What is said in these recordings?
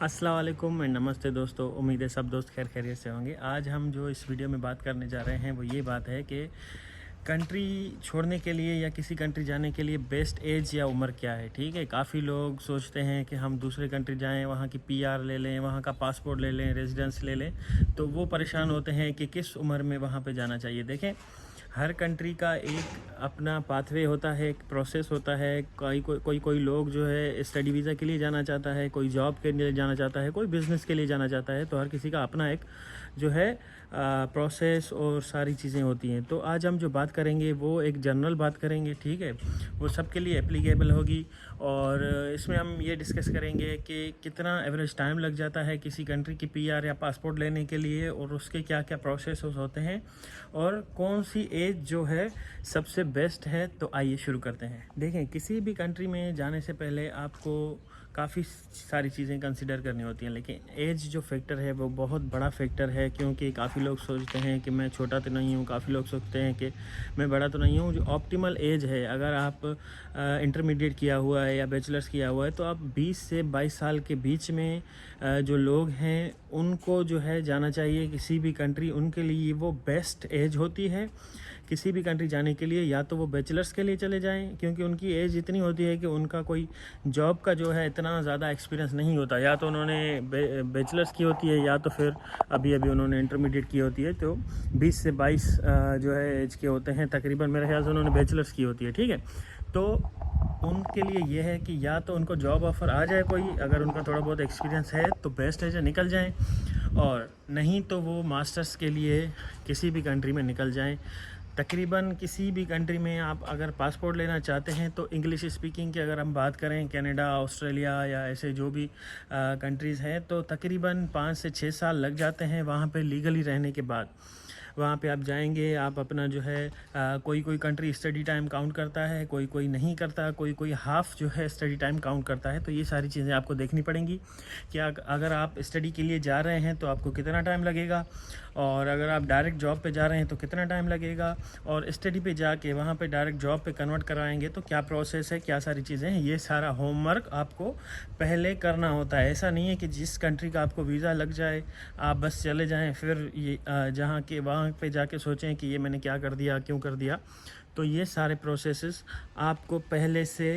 अस्सलाम वालेकुम एंड नमस्ते दोस्तों। उम्मीद है सब दोस्त खैर खैरियत से होंगे। आज हम जो इस वीडियो में बात करने जा रहे हैं वो ये बात है कि कंट्री छोड़ने के लिए या किसी कंट्री जाने के लिए बेस्ट एज या उम्र क्या है। ठीक है, काफ़ी लोग सोचते हैं कि हम दूसरे कंट्री जाएं, वहाँ की पीआर ले लें, वहाँ का पासपोर्ट ले लें, रेजिडेंस ले लें, तो वो परेशान होते हैं कि किस उम्र में वहाँ पे जाना चाहिए। देखें, हर कंट्री का एक अपना पाथवे होता है, एक प्रोसेस होता है। कोई लोग जो है स्टडी वीज़ा के लिए जाना चाहता है, कोई जॉब के लिए जाना चाहता है, कोई बिज़नेस के लिए जाना चाहता है। तो हर किसी का अपना एक जो है प्रोसेस और सारी चीज़ें होती हैं। तो आज हम जो बात करेंगे वो एक जनरल बात करेंगे, ठीक है, वो सबके लिए एप्लीकेबल होगी। और इसमें हम ये डिस्कस करेंगे कि कितना एवरेज टाइम लग जाता है किसी कंट्री की पीआर या पासपोर्ट लेने के लिए, और उसके क्या क्या प्रोसेस होते हैं, और कौन सी एज जो है सबसे बेस्ट है। तो आइए शुरू करते हैं। देखें, किसी भी कंट्री में जाने से पहले आपको काफ़ी सारी चीज़ें कंसिडर करनी होती हैं, लेकिन एज जो फैक्टर है वो बहुत बड़ा फैक्टर है। क्योंकि काफ़ी लोग सोचते हैं कि मैं छोटा तो नहीं हूँ, काफ़ी लोग सोचते हैं कि मैं बड़ा तो नहीं हूँ। जो ऑप्टिमल एज है, अगर आप इंटरमीडिएट किया हुआ है या बैचलर्स किया हुआ है, तो आप 20 से 22 साल के बीच में जो लोग हैं उनको जो है जाना चाहिए किसी भी कंट्री। उनके लिए वो बेस्ट एज होती है किसी भी कंट्री जाने के लिए। या तो वो बैचलर्स के लिए चले जाएं, क्योंकि उनकी एज इतनी होती है कि उनका कोई जॉब का जो है इतना ज़्यादा एक्सपीरियंस नहीं होता। या तो उन्होंने बैचलर्स की होती है, या तो फिर अभी अभी उन्होंने इंटरमीडिएट की होती है। तो 20 से 22 जो है एज के होते हैं तकरीबन। मेरे ख्याल से उन्होंने बैचलर्स की होती है, ठीक है। तो उनके लिए ये है कि या तो उनको जॉब ऑफ़र आ जाए कोई, अगर उनका थोड़ा बहुत एक्सपीरियंस है तो बेस्ट है जो निकल जाएं, और नहीं तो वो मास्टर्स के लिए किसी भी कंट्री में निकल जाएं। तकरीबन किसी भी कंट्री में आप अगर पासपोर्ट लेना चाहते हैं तो इंग्लिश स्पीकिंग की अगर हम बात करें, कनाडा, ऑस्ट्रेलिया या ऐसे जो भी कंट्रीज़ हैं, तो तकरीबन 5 से 6 साल लग जाते हैं वहाँ पे लीगली रहने के बाद। वहाँ पे आप जाएंगे, आप अपना जो है कोई कंट्री स्टडी टाइम काउंट करता है, कोई नहीं करता, कोई हाफ़ जो है स्टडी टाइम काउंट करता है। तो ये सारी चीज़ें आपको देखनी पड़ेंगी कि अगर आप स्टडी के लिए जा रहे हैं तो आपको कितना टाइम लगेगा, और अगर आप डायरेक्ट जॉब पे जा रहे हैं तो कितना टाइम लगेगा, और स्टडी पे जाके वहाँ पे डायरेक्ट जॉब पे कन्वर्ट कराएंगे तो क्या प्रोसेस है, क्या सारी चीज़ें हैं। ये सारा होमवर्क आपको पहले करना होता है। ऐसा नहीं है कि जिस कंट्री का आपको वीज़ा लग जाए आप बस चले जाएं, फिर ये जहाँ के वहाँ पे जाके सोचें कि ये मैंने क्या कर दिया, क्यों कर दिया। तो ये सारे प्रोसेसेस आपको पहले से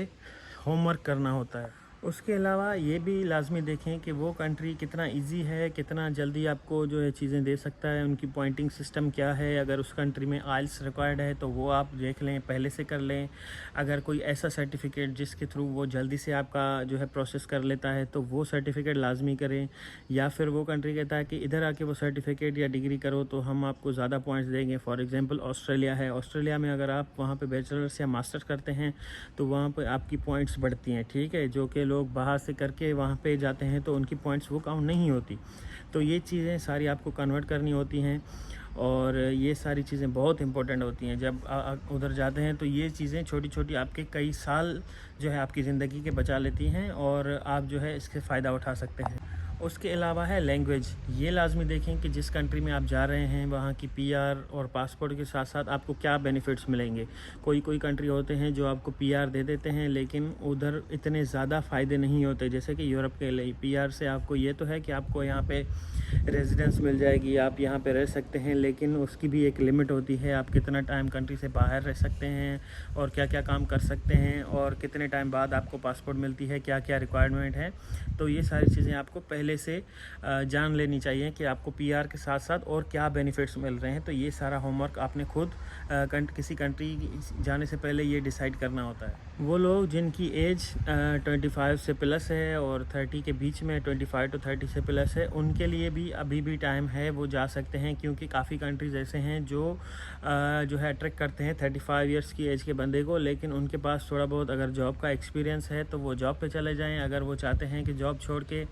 होमवर्क करना होता है। उसके अलावा ये भी लाजमी देखें कि वो कंट्री कितना इजी है, कितना जल्दी आपको जो है चीज़ें दे सकता है, उनकी पॉइंटिंग सिस्टम क्या है। अगर उस कंट्री में आइल्स रिक्वायर्ड है तो वो आप देख लें, पहले से कर लें। अगर कोई ऐसा सर्टिफिकेट जिसके थ्रू वो जल्दी से आपका जो है प्रोसेस कर लेता है तो वो सर्टिफिकेट लाजमी करें। या फिर वो कंट्री कहता है कि इधर आके वो सर्टिफिकेट या डिग्री करो तो हम आपको ज़्यादा पॉइंट्स देंगे। फॉर एग्जांपल ऑस्ट्रेलिया है, ऑस्ट्रेलिया में अगर आप वहाँ पे बैचलर्स या मास्टर्स करते हैं तो वहाँ पे आपकी पॉइंट्स बढ़ती हैं, ठीक है। जो कि लोग बाहर से करके वहाँ पे जाते हैं तो उनकी पॉइंट्स वो काउंट नहीं होती। तो ये चीज़ें सारी आपको कन्वर्ट करनी होती हैं, और ये सारी चीज़ें बहुत इंपॉर्टेंट होती हैं। जब उधर जाते हैं तो ये चीज़ें छोटी छोटी आपके कई साल जो है आपकी ज़िंदगी के बचा लेती हैं, और आप जो है इसके फ़ायदा उठा सकते हैं। उसके अलावा है लैंग्वेज। ये लाजमी देखें कि जिस कंट्री में आप जा रहे हैं वहाँ की पीआर और पासपोर्ट के साथ साथ आपको क्या बेनिफिट्स मिलेंगे। कोई कंट्री होते हैं जो आपको पीआर दे देते हैं लेकिन उधर इतने ज़्यादा फ़ायदे नहीं होते। जैसे कि यूरोप के लिए पीआर से आपको ये तो है कि आपको यहाँ पे रेजिडेंस मिल जाएगी, आप यहाँ पे रह सकते हैं, लेकिन उसकी भी एक लिमिट होती है। आप कितना टाइम कंट्री से बाहर रह सकते हैं, और क्या क्या काम कर सकते हैं, और कितने टाइम बाद आपको पासपोर्ट मिलती है, क्या क्या रिक्वायरमेंट है। तो ये सारी चीज़ें आपको पहले से जान लेनी चाहिए कि आपको पीआर के साथ साथ और क्या बेनिफिट्स मिल रहे हैं। तो ये सारा होमवर्क आपने खुद किसी कंट्री जाने से पहले ये डिसाइड करना होता है। वो लोग जिनकी एज 25 से प्लस है और 30 के बीच में, 25 to 30 से प्लस है, उनके लिए भी अभी भी टाइम है, वो जा सकते हैं। क्योंकि काफ़ी कंट्रीज़ ऐसे हैं जो है अट्रैक्ट करते हैं 35 ईयर्स की एज के बंदे को, लेकिन उनके पास थोड़ा बहुत अगर जॉब का एक्सपीरियंस है तो वो जॉब पे चले जाएं। अगर वो चाहते हैं कि जॉब छोड़ के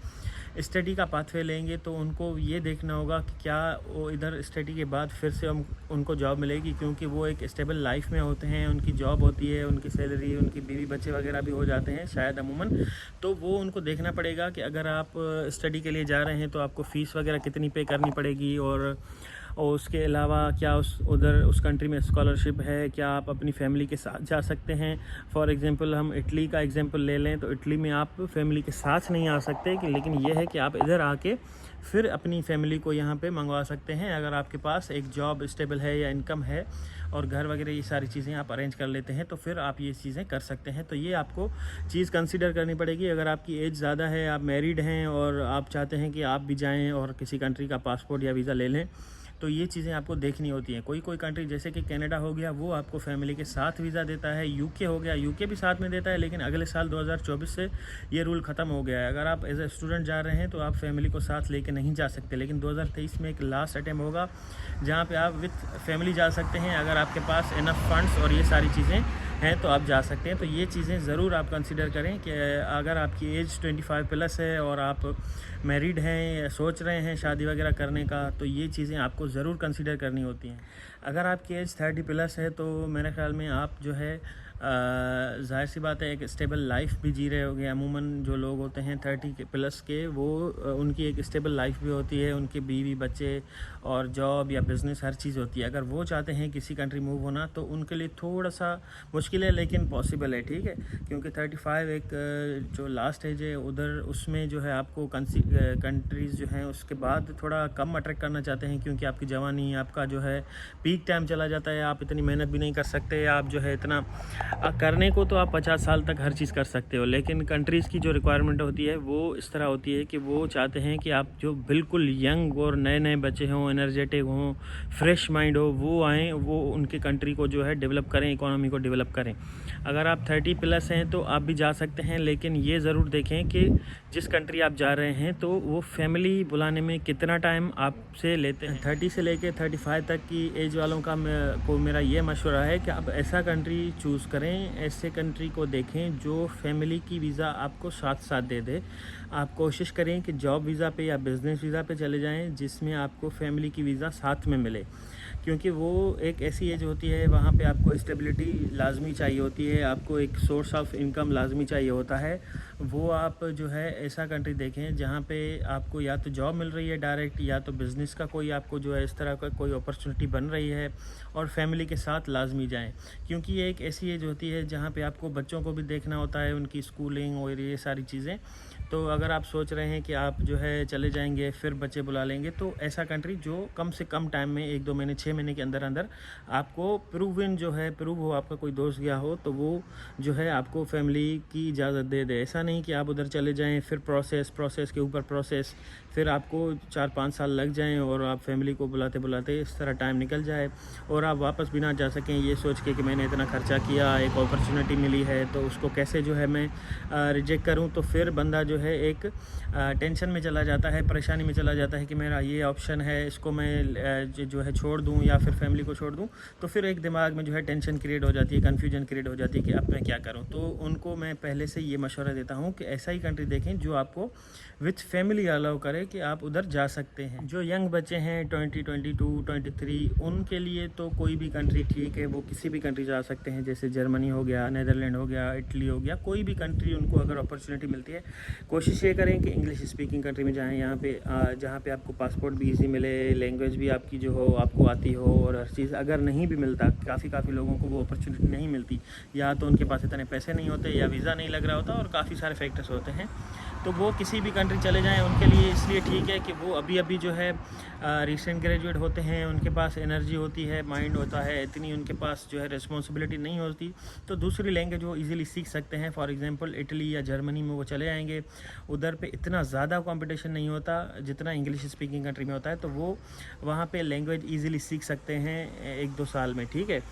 स्टडी का पाथवे लेंगे तो उनको ये देखना होगा कि क्या वो इधर स्टडी के बाद फिर से उनको जॉब मिलेगी, क्योंकि वो एक स्टेबल लाइफ में होते हैं, उनकी जॉब होती है, उनकी सैलरी, उनकी बीवी बच्चे वगैरह भी हो जाते हैं शायद अमूमन। तो वो उनको देखना पड़ेगा कि अगर आप स्टडी के लिए जा रहे हैं तो आपको फ़ीस वगैरह कितनी पे करनी पड़ेगी, और और उसके अलावा क्या उधर उस कंट्री में स्कॉलरशिप है, क्या आप अपनी फैमिली के साथ जा सकते हैं। फॉर एग्ज़ाम्पल हम इटली का एग्ज़ाम्पल ले लें तो इटली में आप फैमिली के साथ नहीं आ सकते लेकिन यह है कि आप इधर आके फिर अपनी फैमिली को यहाँ पे मंगवा सकते हैं। अगर आपके पास एक जॉब स्टेबल है या इनकम है और घर वगैरह ये सारी चीज़ें आप अरेंज कर लेते हैं तो फिर आप ये चीज़ें कर सकते हैं। तो ये आपको चीज़ कंसीडर करनी पड़ेगी। अगर आपकी एज ज़्यादा है, आप मैरिड हैं और आप चाहते हैं कि आप भी जाएँ और किसी कंट्री का पासपोर्ट या वीज़ा ले लें, तो ये चीज़ें आपको देखनी होती हैं। कोई कोई कंट्री जैसे कि कनाडा हो गया, वो आपको फैमिली के साथ वीज़ा देता है। यूके हो गया, यूके भी साथ में देता है, लेकिन अगले साल 2024 से ये रूल ख़त्म हो गया है। अगर आप एज ए स्टूडेंट जा रहे हैं तो आप फैमिली को साथ लेके नहीं जा सकते, लेकिन 2023 में एक लास्ट अटैम्प्ट होगा जहाँ पे आप विथ फैमिली जा सकते हैं। अगर आपके पास इनफ फंड्स और ये सारी चीज़ें हैं तो आप जा सकते हैं। तो ये चीज़ें ज़रूर आप कंसिडर करें कि अगर आपकी एज 25 प्लस है और आप मैरिड हैं या सोच रहे हैं शादी वगैरह करने का, तो ये चीज़ें आपको ज़रूर कंसिडर करनी होती हैं। अगर आपकी एज 30 प्लस है तो मेरे ख्याल में आप जो है ज़ाहिर सी बात है एक स्टेबल लाइफ भी जी रहे होंगे। अमूमन जो लोग होते हैं 30 प्लस के, वो उनकी एक स्टेबल लाइफ भी होती है, उनके बीवी बच्चे और जॉब या बिज़नेस हर चीज़ होती है। अगर वो चाहते हैं किसी कंट्री मूव होना तो उनके लिए थोड़ा सा मुश्किल है लेकिन पॉसिबल है, ठीक है। क्योंकि 35 एक जो लास्ट एज है उधर, उसमें जो है आपको कंट्रीज़ जो हैं उसके बाद थोड़ा कम अट्रैक्ट करना चाहते हैं, क्योंकि आपकी जवानी, आपका जो है पीक टाइम चला जाता है। आप इतनी मेहनत भी नहीं कर सकते, आप जो है इतना करने को तो आप 50 साल तक हर चीज़ कर सकते हो, लेकिन कंट्रीज़ की जो रिक्वायरमेंट होती है वो इस तरह होती है कि वो चाहते हैं कि आप जो बिल्कुल यंग और नए नए बच्चे हों, एनर्जेटिक हों, फ्रेश माइंड हो, वो आएँ, वो उनके कंट्री को जो है डेवलप करें, इकोनॉमी को डेवलप करें। अगर आप 30 प्लस हैं तो आप भी जा सकते हैं, लेकिन ये ज़रूर देखें कि जिस कंट्री आप जा रहे हैं तो वो फैमिली बुलाने में कितना टाइम आपसे लेते हैं। 30 से लेकर 35 तक की एज वालों का को मेरा ये मशवरा है कि आप ऐसा कंट्री चूज़ करें, ऐसे कंट्री को देखें जो फैमिली की वीज़ा आपको साथ साथ दे दे। आप कोशिश करें कि जॉब वीज़ा पे या बिज़नेस वीज़ा पे चले जाएं जिसमें आपको फैमिली की वीज़ा साथ में मिले, क्योंकि वो एक ऐसी एज होती है वहाँ पे आपको स्टेबिलिटी लाजमी चाहिए होती है, आपको एक सोर्स ऑफ इनकम लाजमी चाहिए होता है। वो आप जो है ऐसा कंट्री देखें जहाँ पे आपको या तो जॉब मिल रही है डायरेक्ट, या तो बिज़नेस का कोई आपको जो है इस तरह का कोई अपॉर्चुनिटी बन रही है, और फैमिली के साथ लाजमी जाएं, क्योंकि ये एक ऐसी एज होती है जहाँ पे आपको बच्चों को भी देखना होता है, उनकी स्कूलिंग और ये सारी चीज़ें। तो अगर आप सोच रहे हैं कि आप जो है चले जाएंगे फिर बच्चे बुला लेंगे, तो ऐसा कंट्री जो कम से कम टाइम में 1-2 महीने 6 महीने के अंदर अंदर आपको प्रूव हो, आपका कोई दोस्त गया हो तो वो जो है आपको फैमिली की इजाज़त दे दे। ऐसा नहीं कि आप उधर चले जाएं फिर प्रोसेस के ऊपर प्रोसेस, फिर आपको 4-5 साल लग जाएं और आप फैमिली को बुलाते बुलाते इस तरह टाइम निकल जाए और आप वापस भी ना जा सकें, ये सोच के कि मैंने इतना खर्चा किया, एक अपॉर्चुनिटी मिली है तो उसको कैसे जो है मैं रिजेक्ट करूं। तो फिर बंदा जो है एक टेंशन में चला जाता है, परेशानी में चला जाता है कि मेरा ये ऑप्शन है, इसको मैं जो है छोड़ दूं या फिर फैमिली को छोड़ दूं। तो फिर एक दिमाग में जो है टेंशन क्रिएट हो जाती है, कन्फ्यूजन क्रिएट हो जाती है कि अब मैं क्या करूं। तो उनको मैं पहले से ये मशवरा देता हूं कि ऐसा ही कंट्री देखें जो आपको विथ फैमिली अलाउ करे कि आप उधर जा सकते हैं। जो यंग बच्चे हैं 20, 22, 23, उनके लिए तो कोई भी कंट्री ठीक है, वो किसी भी कंट्री जा सकते हैं, जैसे जर्मनी हो गया, नीदरलैंड हो गया, इटली हो गया, कोई भी कंट्री उनको अगर अपॉर्चुनिटी मिलती है, कोशिश ये करें कि इंग्लिश स्पीकिंग कंट्री में जाएं, यहाँ पे जहाँ पे आपको पासपोर्ट भी ईजी मिले, लैंग्वेज भी आपकी जो हो आपको आती हो, और हर चीज़ अगर नहीं भी मिलता, काफ़ी लोगों को वो अपॉर्चुनिटी नहीं मिलती, या तो उनके पास इतने पैसे नहीं होते या वीज़ा नहीं लग रहा होता, और काफ़ी सारे फैक्टर्स होते हैं, तो वो किसी भी कंट्री चले जाएं उनके लिए इसलिए ठीक है कि वो अभी जो है रिसेंट ग्रेजुएट होते हैं, उनके पास एनर्जी होती है, माइंड होता है, इतनी उनके पास जो है रिस्पॉन्सिबिलिटी नहीं होती, तो दूसरी लैंग्वेज वो इजीली सीख सकते हैं। फॉर एग्जांपल इटली या जर्मनी में वो चले जाएंगे, उधर पे इतना ज़्यादा कंपटीशन नहीं होता जितना इंग्लिश स्पीकिंग कंट्री में होता है, तो वो वहाँ पे लैंग्वेज ईजिली सीख सकते हैं 1-2 साल में, ठीक है।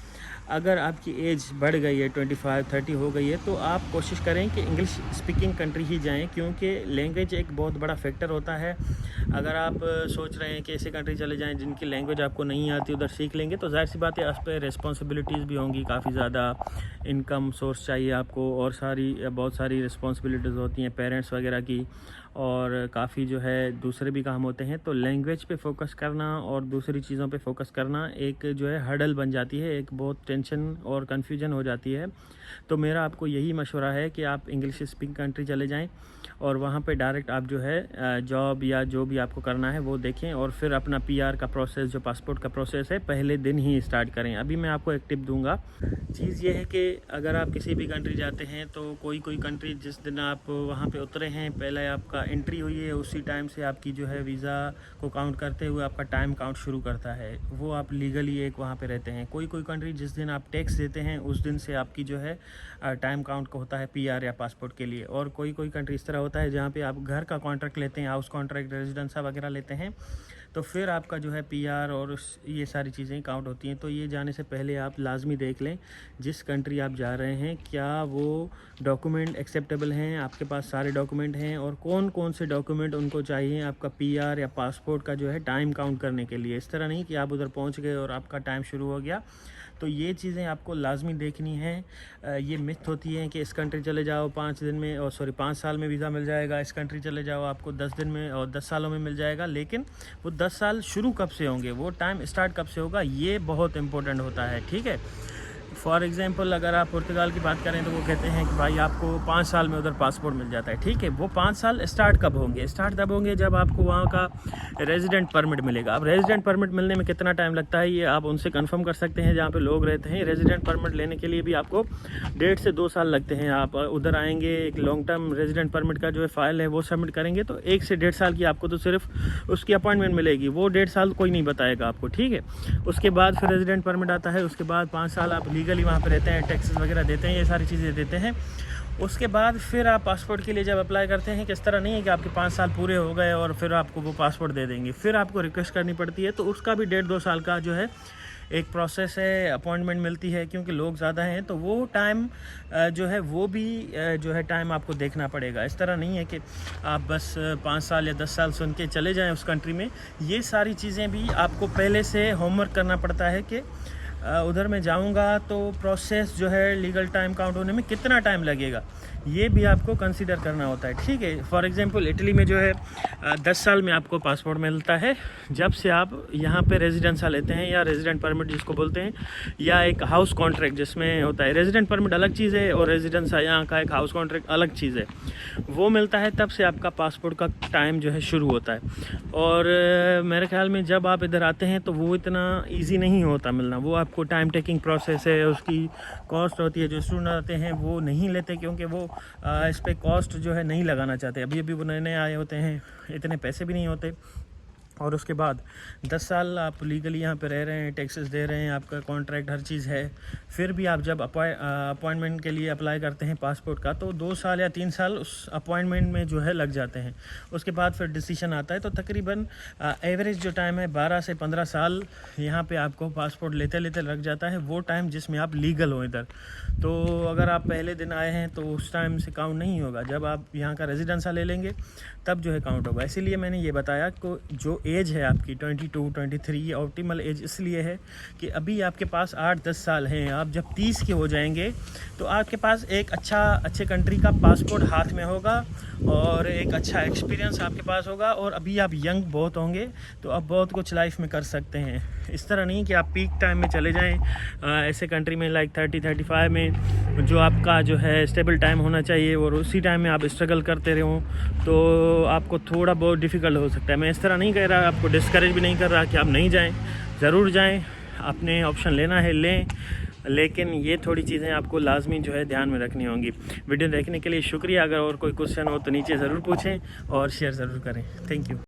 अगर आपकी एज बढ़ गई है, 25, 30 हो गई है, तो आप कोशिश करें कि इंग्लिश स्पीकिंग कंट्री ही जाएं, क्योंकि लैंग्वेज एक बहुत बड़ा फैक्टर होता है। अगर आप सोच रहे हैं कि ऐसे कंट्री चले जाएं जिनकी लैंग्वेज आपको नहीं आती, उधर सीख लेंगे, तो ज़ाहिर सी बात है उस पर रिस्पॉन्सिबिलिटीज़ भी होंगी, काफ़ी ज़्यादा इनकम सोर्स चाहिए आपको, और बहुत सारी रिस्पॉन्सिबिलिटीज़ होती हैं पेरेंट्स वगैरह की, और काफ़ी जो है दूसरे भी काम होते हैं। तो लैंग्वेज पे फोकस करना और दूसरी चीज़ों पे फोकस करना एक जो है हर्डल बन जाती है, एक बहुत टेंशन और कन्फ्यूजन हो जाती है। तो मेरा आपको यही मशवरा है कि आप इंग्लिश स्पीकिंग कंट्री चले जाएं और वहाँ पे डायरेक्ट आप जो है जॉब या जो भी आपको करना है वो देखें, और फिर अपना PR का प्रोसेस, जो पासपोर्ट का प्रोसेस है, पहले दिन ही स्टार्ट करें। अभी मैं आपको एक टिप दूंगा। चीज़ ये है कि अगर आप किसी भी कंट्री जाते हैं तो कोई कंट्री जिस दिन आप वहाँ पे उतरे हैं, पहले आपका एंट्री हुई है, उसी टाइम से आपकी जो है वीज़ा को काउंट करते हुए आपका टाइम काउंट शुरू करता है। वो आप लीगली एक वहाँ पे रहते हैं। कोई कंट्री जिस दिन आप टैक्स देते हैं उस दिन से आपकी जो है टाइम काउंट होता है PR या पासपोर्ट के लिए। और कोई कंट्री इस तरह होता है जहाँ पे आप घर का कॉन्ट्रैक्ट लेते हैं, हाउस कॉन्ट्रैक्ट, रेजिडेंस वगैरह लेते हैं, तो फिर आपका जो है PR और ये सारी चीज़ें काउंट होती हैं। तो ये जाने से पहले आप लाजमी देख लें जिस कंट्री आप जा रहे हैं क्या वो डॉक्यूमेंट एक्सेप्टेबल हैं, आपके पास सारे डॉक्यूमेंट हैं, और कौन कौन से डॉक्यूमेंट उनको चाहिए आपका PR या पासपोर्ट का जो है टाइम काउंट करने के लिए। इस तरह नहीं कि आप उधर पहुंच गए और आपका टाइम शुरू हो गया। तो ये चीज़ें आपको लाजमी देखनी है। ये मिथ होती है कि इस कंट्री चले जाओ 5 दिन में, और 5 साल में वीज़ा मिल जाएगा, इस कंट्री चले जाओ आपको 10 दिन में और 10 सालों में मिल जाएगा। लेकिन वो 10 साल शुरू कब से होंगे, वो टाइम स्टार्ट कब से होगा, ये बहुत इंपॉर्टेंट होता है। ठीक है, फॉर एग्ज़ाम्पल अगर आप पुर्तगाल की बात करें तो वो कहते हैं कि भाई आपको 5 साल में उधर पासपोर्ट मिल जाता है। ठीक है, वो 5 साल स्टार्ट कब होंगे? स्टार्ट तब होंगे जब आपको वहाँ का रेजिडेंट परमिट मिलेगा। अब रेजिडेंट परमिट मिलने में कितना टाइम लगता है ये आप उनसे कंफर्म कर सकते हैं जहाँ पे लोग रहते हैं। रेजिडेंट परमिट लेने के लिए भी आपको 1.5 से 2 साल लगते हैं। आप उधर आएंगे, एक लॉन्ग टर्म रेजिडेंट परमिट का जो है फाइल है वो सबमिट करेंगे तो 1 से 1.5 साल की आपको तो सिर्फ उसकी अपॉइंटमेंट मिलेगी, वो 1.5 साल कोई नहीं बताएगा आपको। ठीक है, उसके बाद फिर रेजिडेंट परमिट आता है, उसके बाद 5 साल आप लीगली वहाँ पर रहते हैं, टैक्सेस वगैरह देते हैं, ये सारी चीज़ें देते हैं। उसके बाद फिर आप पासपोर्ट के लिए जब अप्लाई करते हैं कि इस तरह नहीं है कि आपके 5 साल पूरे हो गए और फिर आपको वो पासपोर्ट दे देंगे, फिर आपको रिक्वेस्ट करनी पड़ती है। तो उसका भी 1.5-2 साल का जो है एक प्रोसेस है, अपॉइंटमेंट मिलती है, क्योंकि लोग ज़्यादा हैं तो वो टाइम जो है वो भी जो है टाइम आपको देखना पड़ेगा। इस तरह नहीं है कि आप बस 5 साल या 10 साल सुन के चले जाएं उस कंट्री में। ये सारी चीज़ें भी आपको पहले से होमवर्क करना पड़ता है कि उधर मैं जाऊंगा तो प्रोसेस जो है लीगल टाइम काउंट होने में कितना टाइम लगेगा, ये भी आपको कंसीडर करना होता है। ठीक है, फॉर एग्जांपल इटली में जो है 10 साल में आपको पासपोर्ट मिलता है जब से आप यहाँ पे रेजिडेंसा लेते हैं, या रेजिडेंट परमिट जिसको बोलते हैं, या एक हाउस कॉन्ट्रैक्ट जिसमें होता है रेजिडेंट परमिट अलग चीज़ है और रेजिडेंसा यहाँ का एक हाउस कॉन्ट्रैक्ट अलग चीज़ है, वो मिलता है तब से आपका पासपोर्ट का टाइम जो है शुरू होता है। और मेरे ख्याल में जब आप इधर आते हैं तो वो इतना ईजी नहीं होता मिलना, वो आपको टाइम टेकिंग प्रोसेस है, उसकी कॉस्ट होती है। जो स्टूडेंट आते हैं वो नहीं लेते क्योंकि वो इस पर कॉस्ट जो है नहीं लगाना चाहते, अभी अभी वो नए नए आए होते हैं, इतने पैसे भी नहीं होते। और उसके बाद 10 साल आप लीगली यहाँ पे रह रहे हैं, टैक्सेस दे रहे हैं, आपका कॉन्ट्रैक्ट हर चीज़ है, फिर भी आप जब अपॉइंटमेंट के लिए अप्लाई करते हैं पासपोर्ट का तो 2 साल या 3 साल उस अपॉइंटमेंट में जो है लग जाते हैं। उसके बाद फिर डिसीजन आता है, तो तकरीबन एवरेज जो टाइम है 12 से 15 साल यहाँ पे आपको पासपोर्ट लेते लेते लग जाता है, वो टाइम जिसमें आप लीगल हो इधर। तो अगर आप पहले दिन आए हैं तो उस टाइम से काउंट नहीं होगा, जब आप यहाँ का रेजिडेंसा ले लेंगे तब जो है काउंट होगा। इसीलिए मैंने ये बताया कि जो एज है आपकी 22-23, ये ऑप्टिमल एज इसलिए है कि अभी आपके पास 8-10 साल हैं। आप जब 30 के हो जाएंगे तो आपके पास एक अच्छे कंट्री का पासपोर्ट हाथ में होगा और एक अच्छा एक्सपीरियंस आपके पास होगा, और अभी आप यंग बहुत होंगे तो आप बहुत कुछ लाइफ में कर सकते हैं। इस तरह नहीं कि आप पीक टाइम में चले जाएं ऐसे कंट्री में लाइक 30-35 में जो आपका जो है स्टेबल टाइम होना चाहिए, और उसी टाइम में आप स्ट्रगल करते रहो तो आपको थोड़ा बहुत डिफ़िकल्ट हो सकता है। मैं इस तरह नहीं कह रहा, आपको डिस्करेज भी नहीं कर रहा कि आप नहीं जाएं, ज़रूर जाएं, अपने ऑप्शन लेना है लें, लेकिन ये थोड़ी चीज़ें आपको लाजमी जो है ध्यान में रखनी होंगी। वीडियो देखने के लिए शुक्रिया। अगर और कोई क्वेश्चन हो तो नीचे ज़रूर पूछें और शेयर ज़रूर करें। Thank you.